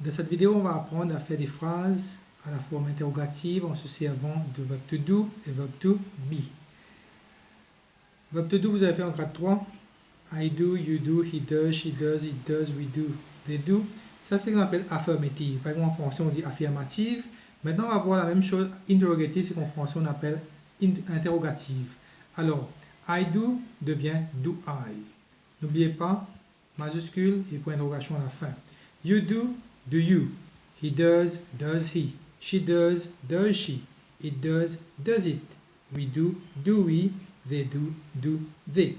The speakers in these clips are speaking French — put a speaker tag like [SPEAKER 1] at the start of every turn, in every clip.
[SPEAKER 1] Dans cette vidéo, on va apprendre à faire des phrases à la forme interrogative en se servant de verbe to do et verbe to be. Verbe to do, vous avez fait en grade 3. I do, you do, he does, she does, it does, we do, they do. Ça, c'est ce qu'on appelle affirmative. Par exemple, en français, on dit affirmative. Maintenant, on va voir la même chose. Interrogative, c'est qu'en français, on appelle interrogative. Alors, I do devient do I. N'oubliez pas, majuscule et point d'interrogation à la fin. You do you. He does he. She does she. It does it. We do we. They do they.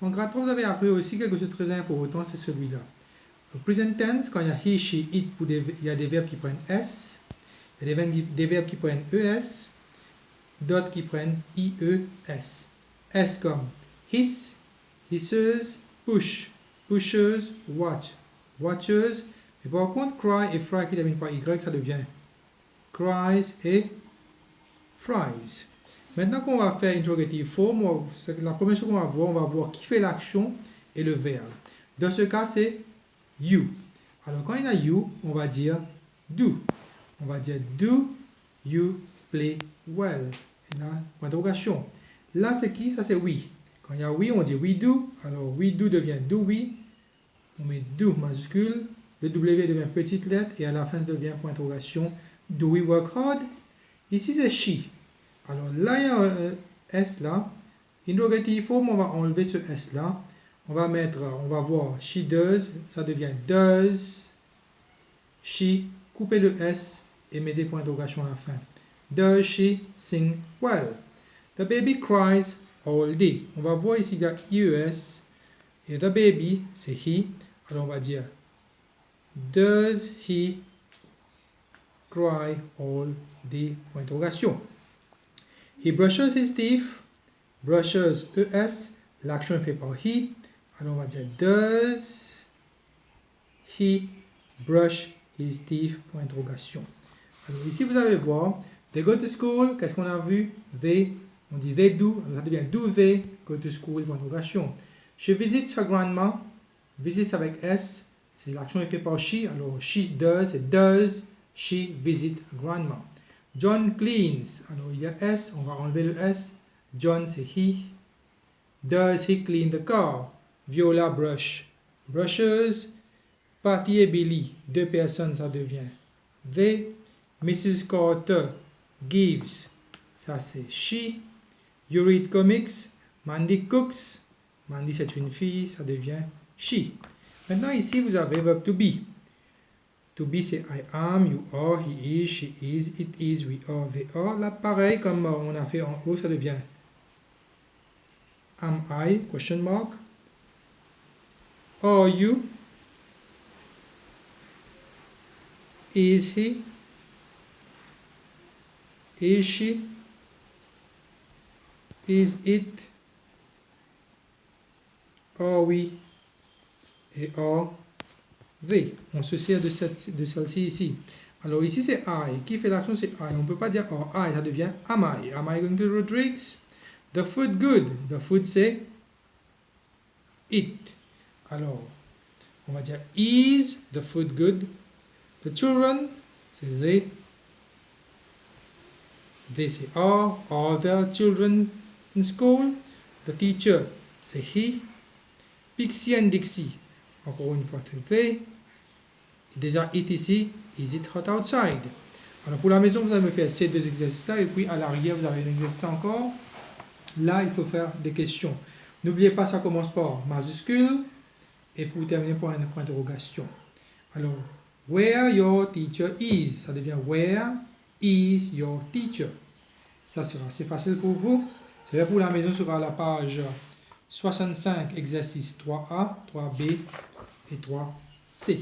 [SPEAKER 1] En grade 3, vous avez appris aussi quelque chose de très important, c'est celui-là. Au present tense, quand il y a he, she, it, il y a des verbes qui prennent s, il y a des verbes qui prennent es, d'autres qui prennent ies. S comme his, hisses, push, pushers, watch, watchers. Mais par contre, cry et fry qui terminent par y, ça devient cries et fries. Maintenant qu'on va faire interrogative form, la première chose qu'on va voir qui fait l'action et le verbe. Dans ce cas, c'est you. Alors, quand il y a you, on va dire do. On va dire do you play well. Et là, point d'interrogation. Là, c'est qui? Ça, c'est we. Quand il y a we, on dit we do. Alors, we do devient do we. On met do majuscule. Le W devient petite lettre. Et à la fin, ça devient point d'interrogation. Do we work hard? Ici, c'est she. Alors là, il y a un S là. Interrogative form, on va enlever ce S là. On va voir she does. Ça devient does she. Coupez le S et mettez point d'interrogation à la fin. Does she sing well? The baby cries all day. On va voir ici, il y a IES. Et the baby, c'est he. Alors on va dire does he cry all day? Point d'interrogation. He brushes his teeth. Brushes, ES. L'action est faite par he. Alors on va dire does he brush his teeth? Point d'interrogation. Alors ici vous allez voir, they go to school. Qu'est-ce qu'on a vu? They. On dit they do. Alors ça devient do they go to school? Point d'interrogation. She visits her grandma. Visits avec S. C'est l'action est faite par she. Alors she does. C'est does she visit her grandma? John cleans. Alors il y a S, on va enlever le S. John c'est he. Does he clean the car? Viola brush. Brushes. Patty et Billy. Deux personnes, ça devient they. Mrs. Carter gives. Ça c'est she. You read comics. Mandy cooks. Mandy c'est une fille, ça devient she. Maintenant ici vous avez verbe to be. To be, c'est I am, you are, he is, she is, it is, we are, they are. Là, pareil, comme on a fait en haut, ça devient am I, question mark. Are you? Is he? Is she? Is it? Are we? Et are they. On se sert de celle-ci ici. Alors ici c'est I. Qui fait l'action c'est I. On ne peut pas dire oh I. Ça devient am I. Am I going to Rodrigues? The food good. The food c'est it. Alors on va dire is the food good. The children c'est they. They c'est are. Are there children in school? The teacher c'est he. Pixie and Dixie. Encore une fois c'est they. Déjà, it ici, is it hot outside? Alors, pour la maison, vous allez me faire ces deux exercices-là. Et puis, à l'arrière, vous avez un exercice encore. Là, il faut faire des questions. N'oubliez pas, ça commence par majuscule. Et pour terminer, par un point d'interrogation. Alors, where your teacher is. Ça devient where is your teacher. Ça sera assez facile pour vous. C'est pour la maison, sera à la page 65, exercice 3A, 3B et 3C.